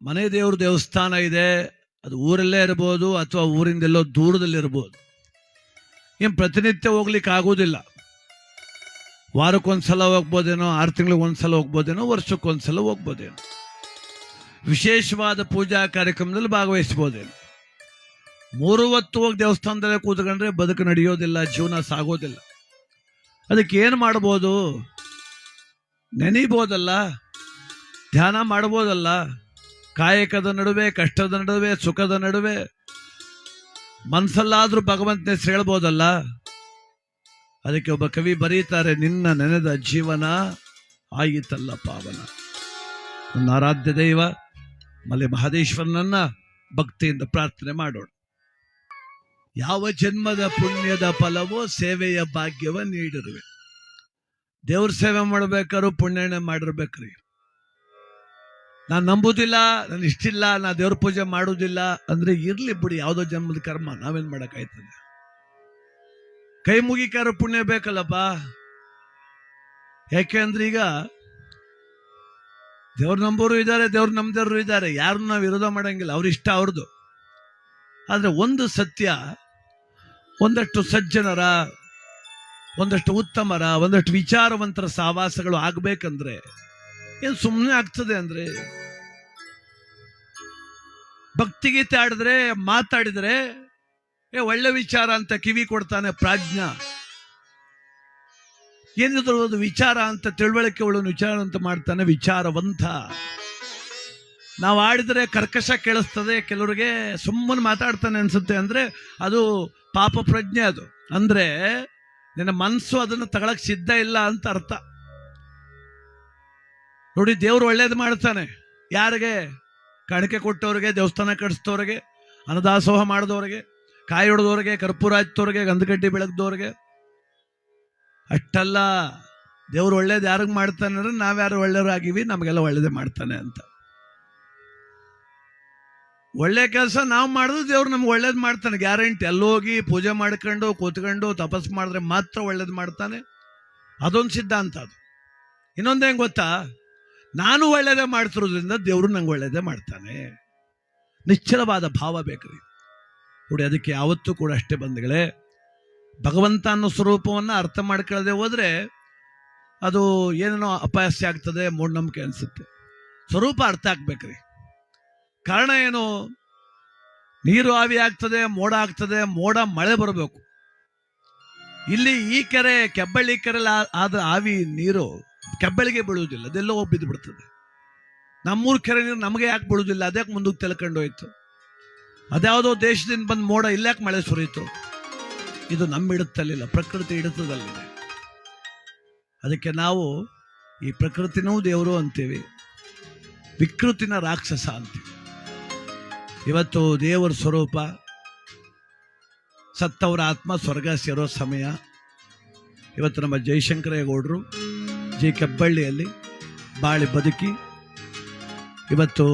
ಮನೆ ದೇವ್ರ ದೇವಸ್ಥಾನ ಇದೆ, ಅದು ಊರಲ್ಲೇ ಇರ್ಬೋದು ಅಥವಾ ಊರಿಂದೆಲ್ಲೋ ದೂರದಲ್ಲಿರ್ಬೋದು. ಏನು ಪ್ರತಿನಿತ್ಯ ಹೋಗ್ಲಿಕ್ಕೆ ಆಗೋದಿಲ್ಲ. ವಾರಕ್ಕೊಂದ್ಸಲ ಹೋಗ್ಬೋದೇನೋ, 6 ತಿಂಗಳಿಗೊಂದ್ಸಲ ಹೋಗ್ಬೋದೇನೋ, ವರ್ಷಕ್ಕೊಂದ್ಸಲ ಹೋಗ್ಬೋದೇನೋ. ವಿಶೇಷವಾದ ಪೂಜಾ ಕಾರ್ಯಕ್ರಮದಲ್ಲಿ ಭಾಗವಹಿಸ್ಬೋದೇನೋ. 3 ಹೊತ್ತು ಹೋಗಿ ದೇವಸ್ಥಾನದಲ್ಲೇ ಕೂತ್ಕೊಂಡ್ರೆ ಬದುಕು ನಡೆಯೋದಿಲ್ಲ, ಜೀವನ ಸಾಗೋದಿಲ್ಲ. ಅದಕ್ಕೆ ಏನು ಮಾಡ್ಬೋದು? ನೆನೀಬೋದಲ್ಲ, ಧ್ಯಾನ ಮಾಡ್ಬೋದಲ್ಲ. ಕಾಯಕದ ನಡುವೆ, ಕಷ್ಟದ ನಡುವೆ, ಸುಖದ ನಡುವೆ ಮನಸ್ಸಲ್ಲಾದ್ರೂ ಭಗವಂತನ ಹೆಸರು ಹೇಳ್ಬೋದಲ್ಲ. ಅದಕ್ಕೆ ಒಬ್ಬ ಕವಿ ಬರೀತಾರೆ, ನಿನ್ನ ನೆನೆದ ಜೀವನ ಆಯಿತಲ್ಲ ಪಾವನ. ನನ್ನ ಆರಾಧ್ಯ ದೈವ ಮಲೆ ಮಹದೇಶ್ವರನನ್ನ ಭಕ್ತಿಯಿಂದ ಪ್ರಾರ್ಥನೆ ಮಾಡೋಣ. ಯಾವ ಜನ್ಮದ ಪುಣ್ಯದ ಫಲವೋ ಸೇವೆಯ ಭಾಗ್ಯವ ನೀಡಿರುವೆ. ದೇವ್ರ ಸೇವೆ ಮಾಡ್ಬೇಕಾದ್ರು ಪುಣ್ಯನೇ ಮಾಡಿರ್ಬೇಕ್ರಿ. ನಾನು ನಂಬುದಿಲ್ಲ, ನಾನು ಇಷ್ಟಿಲ್ಲ, ನಾ ದೇವ್ರ ಪೂಜೆ ಮಾಡುವುದಿಲ್ಲ ಅಂದ್ರೆ ಇರ್ಲಿ ಬಿಡಿ, ಯಾವುದೋ ಜನ್ಮದ ಕರ್ಮ, ನಾವೇನ್ ಮಾಡಕ್ಕಾಯ್ತದೆ? ಕೈ ಮುಗಿಕಾರ ಪುಣ್ಯ ಬೇಕಲ್ಲಪ್ಪ. ಯಾಕೆ ಅಂದ್ರೆ ಈಗ ದೇವ್ರ ನಂಬೋರು ಇದ್ದಾರೆ, ದೇವ್ರ ನಂಬದವರು ಇದ್ದಾರೆ. ಯಾರನ್ನ ನಾವು ವಿರೋಧ ಮಾಡಂಗಿಲ್ಲ, ಅವ್ರ ಇಷ್ಟ ಅವ್ರದ್ದು. ಆದ್ರೆ ಒಂದು ಸತ್ಯ, ಒಂದಷ್ಟು ಸಜ್ಜನರ, ಒಂದಷ್ಟು ಉತ್ತಮರ, ಒಂದಷ್ಟು ವಿಚಾರವಂತರ ಸಹವಾಸಗಳು ಆಗ್ಬೇಕಂದ್ರೆ ಏನು ಸುಮ್ಮನೆ ಆಗ್ತದೆ ಅಂದ್ರೆ? ಭಕ್ತಿಗೀತೆ ಆಡಿದ್ರೆ, ಮಾತಾಡಿದ್ರೆ ಒಳ್ಳೆ ವಿಚಾರ ಅಂತ ಕಿವಿ ಕೊಡ್ತಾನೆ ಪ್ರಾಜ್ಞ. ಏನಿದ್ರು ಅದು ವಿಚಾರ ಅಂತ, ತಿಳುವಳಿಕೆ ಉಳ್ಳ ವಿಚಾರ ಅಂತ ಮಾಡ್ತಾನೆ ವಿಚಾರವಂತ. ನಾವು ಆಡಿದ್ರೆ ಕರ್ಕಶ ಕೇಳಿಸ್ತದೆ, ಕೆಲವರಿಗೆ ಸುಮ್ಮನೆ ಮಾತಾಡ್ತಾನೆ ಅನ್ಸುತ್ತೆ. ಅಂದ್ರೆ ಅದು ಪಾಪ ಪ್ರಜ್ಞೆ. ಅದು ಅಂದ್ರೆ ನಿನ್ನ ಮನಸ್ಸು ಅದನ್ನು ತಗೊಳಕ್ ಸಿದ್ಧ ಇಲ್ಲ ಅಂತ ಅರ್ಥ. ನೋಡಿ, ದೇವ್ರು ಒಳ್ಳೇದು ಮಾಡ್ತಾನೆ. ಯಾರಿಗೆ? ಕಾಣಿಕೆ ಕೊಟ್ಟವ್ರಿಗೆ, ದೇವಸ್ಥಾನ ಕಟ್ಟಿಸ್ತವ್ರಿಗೆ, ಅನ್ನದಾಸೋಹ ಮಾಡಿದವ್ರಿಗೆ, ಕಾಯಿ ಹೊಡೆದವ್ರಿಗೆ, ಕರ್ಪೂರ ಹಚ್ಚೋರಿಗೆ, ಗಂಧಗಡ್ಡಿ ಬೆಳಗ್ದವ್ರಿಗೆ. ಅಷ್ಟಲ್ಲ, ದೇವ್ರು ಒಳ್ಳೇದು ಯಾರಿಗೆ ಮಾಡ್ತಾನೆ ಅಂದ್ರೆ ನಾವ್ಯಾರು ಒಳ್ಳೆಯವರಾಗಿವಿ, ನಮಗೆಲ್ಲ ಒಳ್ಳೇದೇ ಮಾಡ್ತಾನೆ ಅಂತ. ಒಳ್ಳೆ ಕೆಲಸ ನಾವು ಮಾಡಿದ್ರು ದೇವ್ರು ನಮ್ಗೆ ಒಳ್ಳೇದು ಮಾಡ್ತಾನೆ, ಗ್ಯಾರಂಟಿ. ಅಲ್ಲೋಗಿ ಪೂಜೆ ಮಾಡ್ಕೊಂಡು ಕೂತ್ಕೊಂಡು ತಪಸ್ ಮಾಡಿದ್ರೆ ಮಾತ್ರ ಒಳ್ಳೇದು ಮಾಡ್ತಾನೆ. ಅದೊಂದು ಸಿದ್ಧಾಂತ. ಅದು ಇನ್ನೊಂದೇನು ಗೊತ್ತಾ? ನಾನು ಒಳ್ಳೇದೇ ಮಾಡ್ತಿರೋದ್ರಿಂದ ದೇವರು ನಂಗೆ ಒಳ್ಳೇದೇ ಮಾಡ್ತಾನೆ. ನಿಶ್ಚಲವಾದ ಭಾವ ಬೇಕ್ರಿ ನೋಡಿ. ಅದಕ್ಕೆ ಯಾವತ್ತೂ ಕೂಡ ಅಷ್ಟೇ ಬಂಧುಗಳೇ, ಭಗವಂತ ಅನ್ನೋ ಸ್ವರೂಪವನ್ನು ಅರ್ಥ ಮಾಡ್ಕೊಳ್ಳದೆ ಹೋದ್ರೆ ಅದು ಏನೇನೋ ಅಪಾಯಸ್ಯ ಆಗ್ತದೆ, ಮೂಢನಂಬಿಕೆ ಅನ್ಸುತ್ತೆ. ಸ್ವರೂಪ ಅರ್ಥ ಆಗ್ಬೇಕ್ರಿ. ಕಾರಣ ಏನು? ನೀರು ಆವಿ ಆಗ್ತದೆ, ಮೋಡ ಆಗ್ತದೆ, ಮೋಡ ಮಳೆ ಬರಬೇಕು. ಇಲ್ಲಿ ಈ ಕೆರೆ, ಕೆಬ್ಬಳ್ಳಿ ಕೆರೆಲ್ಲ ಆದ ಆವಿ ನೀರು ಕೆಬ್ಬಳಿಗೆ ಬೀಳುವುದಿಲ್ಲ, ಅದೆಲ್ಲೋ ಹೋಗಿ ಬಿದ್ದು ಬಿಡ್ತದೆ. ನಮ್ಮೂರು ಕೆರೆ ನೀರು ನಮಗೆ ಯಾಕೆ ಬೀಳುವುದಿಲ್ಲ? ಅದ್ಯಾಕೆ ಮುಂದಕ್ಕೆ ತೆಲ್ಕೊಂಡು ಹೋಯ್ತು? ಅದ್ಯಾವುದೋ ದೇಶದಿಂದ ಬಂದು ಮೋಡ ಇಲ್ಲಾಕೆ ಮಳೆ ಸುರಿಯಿತು? ಇದು ನಮ್ಮ ಹಿಡಿತಲ್ಲಿಲ್ಲ, ಪ್ರಕೃತಿ ಹಿಡಿತದಲ್ಲಿದೆ. ಅದಕ್ಕೆ ನಾವು ಈ ಪ್ರಕೃತಿನೂ ದೇವರು ಅಂತೀವಿ, ವಿಕೃತಿನ ರಾಕ್ಷಸ ಅಂತೀವಿ. ಇವತ್ತು ದೇವರ ಸ್ವರೂಪ, ಸತ್ತವರ ಆತ್ಮ ಸ್ವರ್ಗ ಸೇರೋ ಸಮಯ. ಇವತ್ತು ನಮ್ಮ ಜಯಶಂಕರೇಗೌಡರು ಕೆಬ್ಬಳ್ಳಿಯಲ್ಲಿ ಬಾಳಿ ಬದುಕಿ ಇವತ್ತು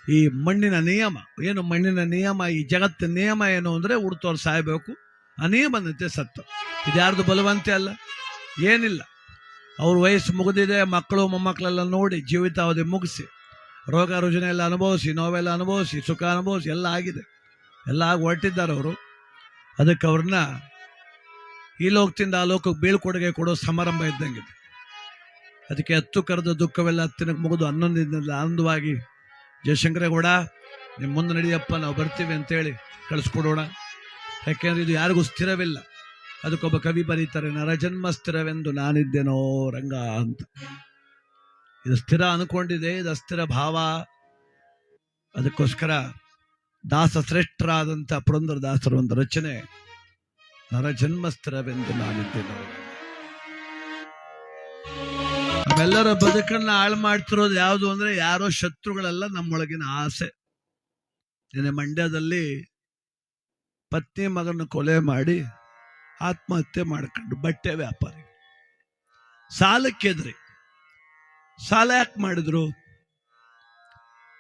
ಈ ಮಣ್ಣಿನ ನಿಯಮ ಏನು, ಮಣ್ಣಿನ ನಿಯಮ, ಈ ಜಗತ್ತಿನ ನಿಯಮ ಏನು ಅಂದರೆ ಹುಡ್ತವ್ರು ಸಾಯಬೇಕು, ಆ ನಿಯಮದಂತೆ ಸತ್ತು. ಇದ್ಯಾರ್ದು ಬಲವಂತೆ ಅಲ್ಲ, ಏನಿಲ್ಲ. ಅವ್ರ ವಯಸ್ಸು ಮುಗಿದಿದೆ, ಮಕ್ಕಳು ಮೊಮ್ಮಕ್ಕಳೆಲ್ಲ ನೋಡಿ ಜೀವಿತಾವಧಿ ಮುಗಿಸಿ, ರೋಗ ರುಜಿನ ಎಲ್ಲ ಅನುಭವಿಸಿ, ನೋವೆಲ್ಲ ಅನುಭವಿಸಿ, ಸುಖ ಅನುಭವಿಸಿ ಎಲ್ಲ ಆಗಿದೆ, ಎಲ್ಲ ಆಗಿ ಹೊರಟಿದ್ದಾರೆ ಅವರು. ಅದಕ್ಕೆ ಅವ್ರನ್ನ ಈ ಲೋಕದಿಂದ ಆ ಲೋಕಕ್ಕೆ ಬೀಳ್ಕೊಡುಗೆ ಕೊಡೋ ಸಮಾರಂಭ ಇದ್ದಂಗಿದೆ. ಅದಕ್ಕೆ ಹತ್ತು ಕರೆದ ದುಃಖವೆಲ್ಲ ಹತ್ತಿನಕ್ಕೆ ಮುಗಿದು 11 ದಿನದಲ್ಲಿ ಆನಂದವಾಗಿ ಜಯಶಂಕರೇಗೌಡ ನಿಮ್ಮ ಮುಂದೆ ನಡಿಯಪ್ಪ, ನಾವು ಬರ್ತೀವಿ ಅಂತೇಳಿ ಕಳಿಸ್ಕೊಡೋಣ. ಯಾಕೆಂದ್ರೆ ಇದು ಯಾರಿಗೂ ಸ್ಥಿರವಿಲ್ಲ. ಅದಕ್ಕೊಬ್ಬ ಕವಿ ಬರೀತಾರೆ, ನರಜನ್ಮ ಸ್ಥಿರವೆಂದು ನಾನಿದ್ದೇನೋ ರಂಗ ಅಂತ. ಇದು ಸ್ಥಿರ ಅನ್ಕೊಂಡಿದೆ, ಇದು ಅಸ್ಥಿರ ಭಾವ. ಅದಕ್ಕೋಸ್ಕರ ದಾಸ ಶ್ರೇಷ್ಠರಾದಂಥ ಪುರಂದರದಾಸರು ಒಂದು ರಚನೆ, ನರಜನ್ಮ ಸ್ಥಿರವೆಂದು ನಾನಿದ್ದೇನೋ. ನಮ್ಮೆಲ್ಲರ ಬದುಕನ್ನ ಹಾಳು ಮಾಡ್ತಿರೋದು ಯಾವುದು ಅಂದ್ರೆ ಯಾರೋ ಶತ್ರುಗಳೆಲ್ಲ, ನಮ್ಮೊಳಗಿನ ಆಸೆ. ನಿನ್ನೆ ಮಂಡ್ಯದಲ್ಲಿ ಪತ್ನಿ ಮಗನ ಕೊಲೆ ಮಾಡಿ ಆತ್ಮಹತ್ಯೆ ಮಾಡ್ಕೊಂಡು ಬಟ್ಟೆ ವ್ಯಾಪಾರಿ ಸಾಲಕ್ಕೆದ್ರಿ. ಸಾಲ ಯಾಕೆ ಮಾಡಿದ್ರು?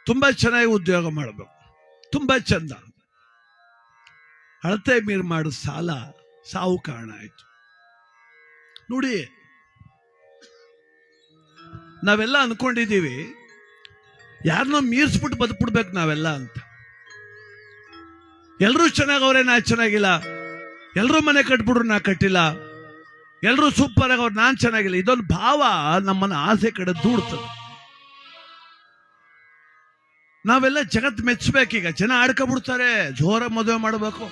ತುಂಬಾ ಚೆನ್ನಾಗಿ ಉದ್ಯೋಗ ಮಾಡಬೇಕು, ತುಂಬಾ ಚಂದ. ಅಳತೆ ಮೀರ್ ಮಾಡಿದ ಸಾಲ ಸಾವು ಕಾರಣ ಆಯ್ತು. ನೋಡಿ, ನಾವೆಲ್ಲ ಅನ್ಕೊಂಡಿದ್ದೀವಿ ಯಾರನ್ನೋ ಮೀರ್ಸ್ಬಿಟ್ಟು ಬದುಕ್ಬಿಡ್ಬೇಕು ನಾವೆಲ್ಲ ಅಂತ. ಎಲ್ಲರೂ ಚೆನ್ನಾಗವ್ರೆ, ನಾ ಚೆನ್ನಾಗಿಲ್ಲ. ಎಲ್ಲರೂ ಮನೆ ಕಟ್ಬಿಟ್ರು, ನಾ ಕಟ್ಟಿಲ್ಲ. ಎಲ್ಲರೂ ಸೂಪರ್ ಆಗವ್ರು, ನಾನ್ ಚೆನ್ನಾಗಿಲ್ಲ. ಇದೊಂದು ಭಾವ ನಮ್ಮನ್ನ ಆಸೆ ಕಡೆ ದೂಡ್ತದೆ. ನಾವೆಲ್ಲ ಜಗತ್ ಮೆಚ್ಚಬೇಕೀಗ. ಜನ ಆಡ್ಕೊಂಡ್ಬಿಡ್ತಾರೆ, ಜೋರ ಮದುವೆ ಮಾಡಬೇಕು.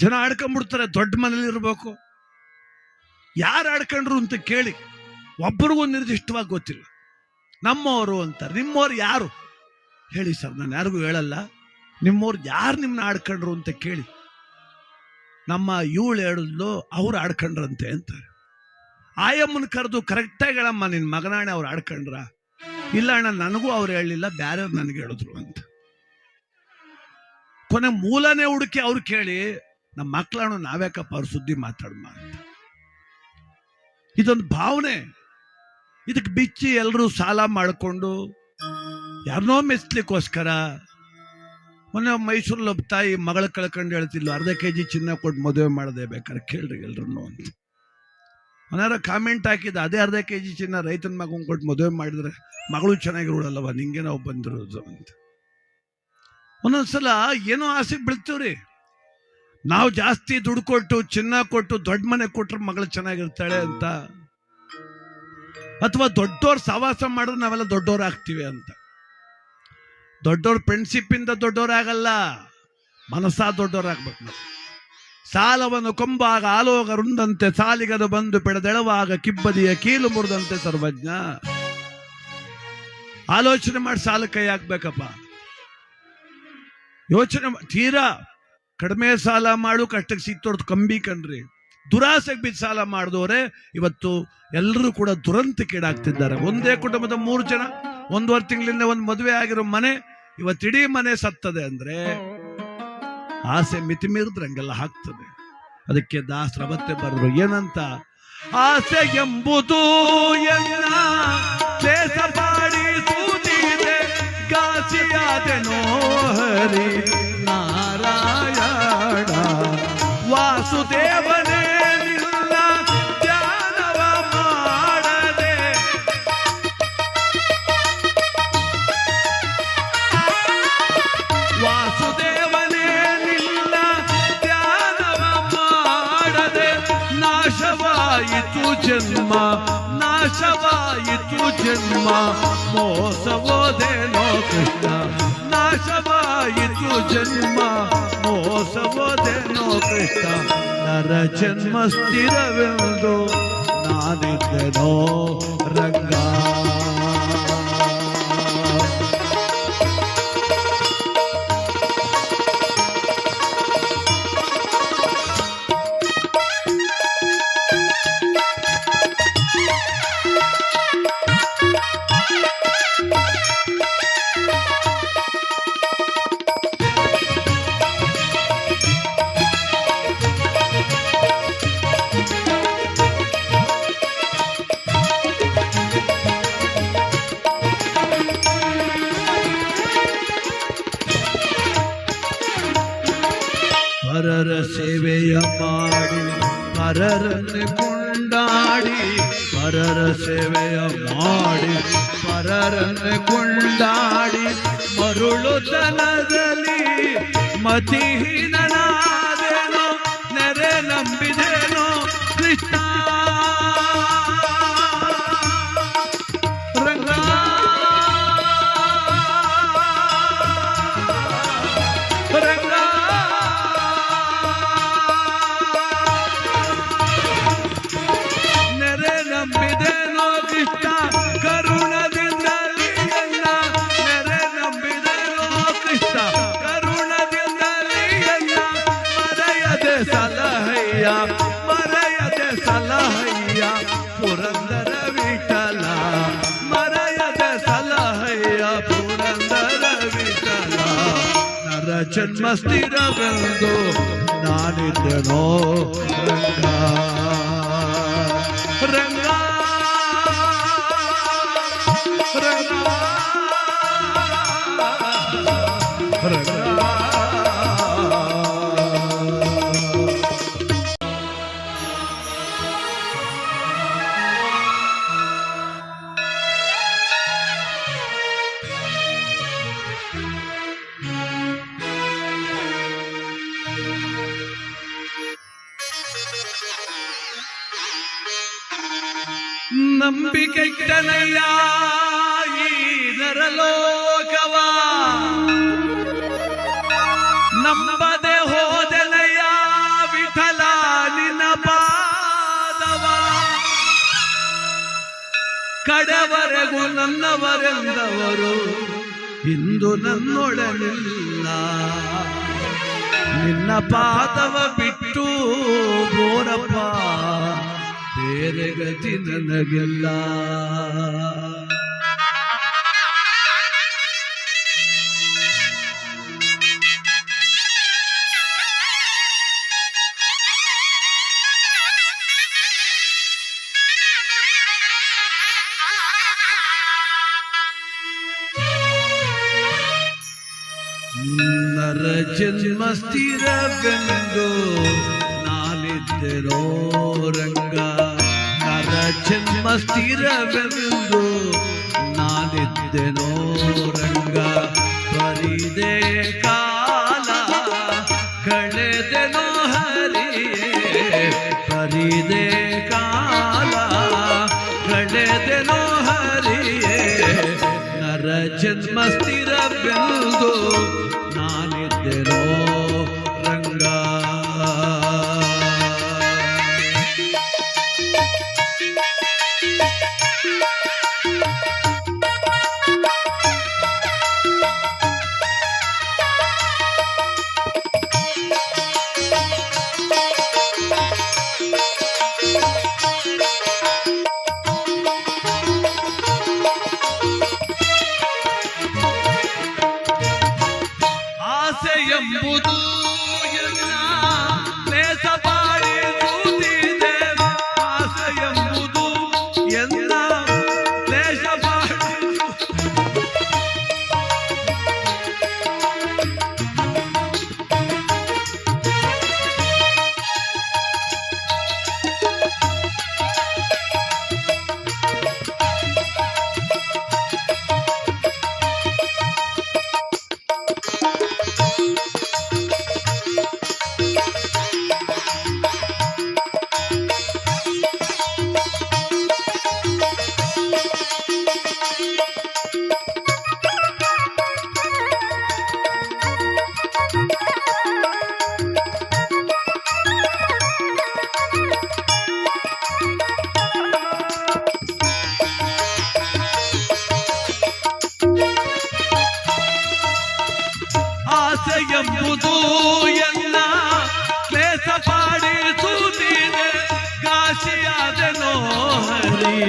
ಜನ ಆಡ್ಕೊಂಡ್ಬಿಡ್ತಾರೆ, ದೊಡ್ಡ ಮನೇಲಿ ಇರ್ಬೇಕು. ಯಾರು ಆಡ್ಕೊಂಡ್ರು ಅಂತ ಕೇಳಿ, ಒಬ್ಬರಿಗೂ ನಿರ್ದಿಷ್ಟವಾಗಿ ಗೊತ್ತಿಲ್ಲ. ನಮ್ಮವರು ಅಂತ. ನಿಮ್ಮವ್ರು ಯಾರು ಹೇಳಿ ಸರ್? ನಾನು ಯಾರಿಗೂ ಹೇಳಲ್ಲ. ನಿಮ್ಮವ್ರು ಯಾರು ನಿಮ್ಮನ್ನ ಆಡ್ಕೊಂಡ್ರು ಅಂತ ಕೇಳಿ. ನಮ್ಮ ಇವಳು ಹೇಳಿದ್ಲು, ಅವ್ರು ಆಡ್ಕೊಂಡ್ರಂತೆ ಅಂತಾರೆ. ಆಯಮ್ಮನ ಕರೆದು ಕರೆಕ್ಟಾಗಿ ಹೇಳಮ್ಮ, ನಿನ್ನ ಮಗನಾಣೆ ಅವ್ರು ಆಡ್ಕೊಂಡ್ರ? ಇಲ್ಲ ಅಣ್ಣ, ನನಗೂ ಅವ್ರು ಹೇಳಲಿಲ್ಲ, ಬ್ಯಾರೆಯವ್ರು ನನಗೆ ಹೇಳಿದ್ರು ಅಂತ. ಕೊನೆ ಮೂಲನೇ ಹುಡುಕಿ ಅವ್ರು ಕೇಳಿ, ನಮ್ಮ ಮಕ್ಕಳನ್ನು ನಾವ್ಯಾಕಪ್ಪ ಅವ್ರ ಸುದ್ದಿ ಮಾತಾಡಮ್ಮ ಅಂತ. ಇದೊಂದು ಭಾವನೆ. ಇದಕ್ಕೆ ಬಿಚ್ಚಿ ಎಲ್ಲರೂ ಸಾಲ ಮಾಡಿಕೊಂಡು ಯಾರನ್ನೋ ಮೆಚ್ಚಲಿಕ್ಕೋಸ್ಕರ. ಮೊನ್ನೆ ಮೈಸೂರಲ್ಲಿ ಒಬ್ಬ ತಾಯಿ ಮಗಳ ಕಳ್ಕೊಂಡು ಹೇಳ್ತಿಲ್ಲ, ಅರ್ಧ kg ಚಿನ್ನ ಕೊಟ್ಟು ಮದುವೆ ಮಾಡದೆ, ಬೇಕಾದ್ರೆ ಕೇಳ್ರಿ ಎಲ್ರು ಅಂತ. ಮನಾರ ಕಾಮೆಂಟ್ ಹಾಕಿದ, ಅದೇ ಅರ್ಧ kg ಚಿನ್ನ ರೈತನ ಮಗನ್ ಕೊಟ್ಟು ಮದುವೆ ಮಾಡಿದ್ರೆ ಮಗಳು ಚೆನ್ನಾಗಿರೋಳಲ್ಲವ, ನಿಂಗೆ ನಾವು ಬಂದಿರೋದು ಅಂತ. ಒಂದೊಂದ್ಸಲ ಏನೋ ಆಸೆಗೆ ಬೀಳ್ತೀವ್ರಿ. ನಾವು ಜಾಸ್ತಿ ದುಡ್ಡು ಕೊಟ್ಟು ಚಿನ್ನ ಕೊಟ್ಟು ದೊಡ್ಡ ಮನೆ ಕೊಟ್ರೆ ಮಗಳು ಚೆನ್ನಾಗಿರ್ತಾಳೆ ಅಂತ, ಅಥವಾ ದೊಡ್ಡವ್ರು ಸವಾಸ ಮಾಡಿದ್ರೆ ನಾವೆಲ್ಲ ದೊಡ್ಡವ್ರು ಆಗ್ತೀವಿ ಅಂತ. ದೊಡ್ಡವ್ರ ಫ್ರೆಂಡ್ಶಿಪ್ ಇಂದ ದೊಡ್ಡವರಾಗಲ್ಲ, ಮನಸ್ಸಾ ದೊಡ್ಡವರಾಗ್ಬೇಕು ನಾವು. ಸಾಲವನ್ನು ಕೊಂಬಾಗ ಆಲೋಗ ರುಂದಂತೆ, ಸಾಲಿಗದ ಬಂದು ಪೆಡದೆಳವಾಗ ಕಿಬ್ಬದಿಯ ಕೀಲು ಮುರಿದಂತೆ ಸರ್ವಜ್ಞ. ಆಲೋಚನೆ ಮಾಡಿ ಸಾಲ ಕೈ ಹಾಕ್ಬೇಕಪ್ಪ. ಯೋಚನೆ ತೀರಾ ಕಡಿಮೆ ಸಾಲ ಮಾಡು, ಕಷ್ಟಕ್ಕೆ ಸಿಕ್ತೋರ್ದು ಕಂಬಿ ಕಣ್ರಿ. ದುರಾಸೆಗೆ ಬಿದ್ದು ಸಾಲ ಮಾಡಿದವರೇ ಇವತ್ತು ಎಲ್ಲರೂ ಕೂಡ ದುರಂತಕ್ಕೀಡಾಗ್ತಿದ್ದಾರೆ. ಒಂದೇ ಕುಟುಂಬದ 3 ಜನ 1.5 ತಿಂಗಳಿಂದ ಒಂದು ಮದುವೆ ಆಗಿರೋ ಮನೆ ಇವತ್ತಿಡೀ ಮನೆ ಸತ್ತದೆ ಅಂದ್ರೆ ಆಸೆ ಮಿತಿ ಮೀರಿದ್ರೆ ಹಂಗೆಲ್ಲ ಆಗ್ತದೆ. ಅದಕ್ಕೆ ದಾಸರ ಮತ್ತೆ ಬರೆದ್ರು ಏನಂತ, ಆಸೆ ಎಂಬುದು ಗಾಸಿಯಾದೆನೋ ಹರಿ ನಾರಾಯಣ ವಾಸುದೇವನೇ ನಿಲ್ಲ ಧ್ಯಾನವ ಮಾಡದೆ. ವಾಸುದೇವನೇ ನಿಲ್ಲ ಧ್ಯಾನವ ಮಾಡದೆ, ನಾಶವಾಯಿತು ಜನ್ಮ ನಾಶವಾಯಿತು ಜನ್ಮ ಮೋಸವೋದೇನೋ ಕೃಷ್ಣ. ನಾಶವಾಯಿತು ಜನ್ಮ ಮೋಸವೋದೇನೋ ಕೃಷ್ಣ. ನರ ಜನ್ಮ ಸ್ಥಿರವೆಂದು ನಾನಿದ್ದೆನೋ ರಂಗ. ಪರರ ಸೇವೆಯ ಮಾಡಿ ಪರರನ್ನು ಕೊಂಡಾಡಿ, ಪರರ ಸೇವೆಯ ಮಾಡಿ ಪರರನ್ನು ಕೊಂಡಾಡಿ, ಮರುಳುತನದಲ್ಲಿ ಮತಿಹೀನನಾದೆನೋ, ನೆರೆ ನಂಬಿದೆನೋ ಕೃಷ್ಣ. ರಂಗ ರಂಗ ನಂಬಿದೆನೋ ಕೃಷ್ಣ ಕರುಣದಿಂದಲೇ ಎಲ್ಲ, ನೆರೆ ನಂಬಿದೆನೋ ಕೃಷ್ಣ ಕರುಣದಿಂದಲೇ ಎಲ್ಲ. ಮರೆಯದೆ ಸಲಹಯ್ಯ ಮರೆಯದೆ ಸಲಹಯ್ಯ ಪುರಂದರ ವಿಠಲ, ಮರೆಯದೆ ಸಲಹಯ್ಯ ಪುರಂದರ ವಿಠಲ. ನರ ಜನ್ಮ ಸ್ಥಿರವೆಂದು ನಾನಿದ್ದೆನೋ ರಂಗ. ರಂಗ ರಂಗ ರಂಗ. ನಂಬಿಕೆ ಇಟ್ಟನಯ್ಯ ಈ ನರಲೋಕವ, ನಂಬದೆ ಹೋದೆನಯ್ಯ ವಿಠಲ ನಿನ್ನ ಪಾದವ, ಕಡೆವರೆಗೂ ನನ್ನವರೆಂದವರು ಇಂದು ನನ್ನೊಡನಿಲ್ಲ, ನಿನ್ನ ಪಾದವ ಬಿಟ್ಟು ಬೋರಪ್ಪ ಬೇರೆ ಗತಿ ನನಗೆಲ್ಲ. ನರ ಜನ್ಮ ಸ್ಥಿರವೆಂದು ನಾನಿದ್ದೆನೋ ರಂಗ, ನರ ಜನ್ಮ ಸ್ಥಿರವೆಂದು ನಾನಿದ್ದೆನೋ ರಂಗ, ಬರಿದೆ ಕಾಲ ಕಳೆದೆನೋ ಹರಿಯೇ, ಬರಿದೆ ಕಾಲ ಕಳೆದೆನೋ ಹರಿಯೇ, ನರ ಜನ್ಮ ಸ್ಥಿರವೆಂದು ನಾನಿದ್ದೆನೋ ರಂಗ. ಎಂಬುದು ಎಲ್ಲ ಲೇಸಬಾಡಿಸುತ್ತಿದೆ, ಆಸೆ ಎಂಬುದು ಎಲ್ಲ ಎಂಬುದು ಎಲ್ಲ ಲೇಸಬಾಡಿಸುತ್ತಿದೆ, ಕಾಶಿಯಾದೆನೋ ಹರಿ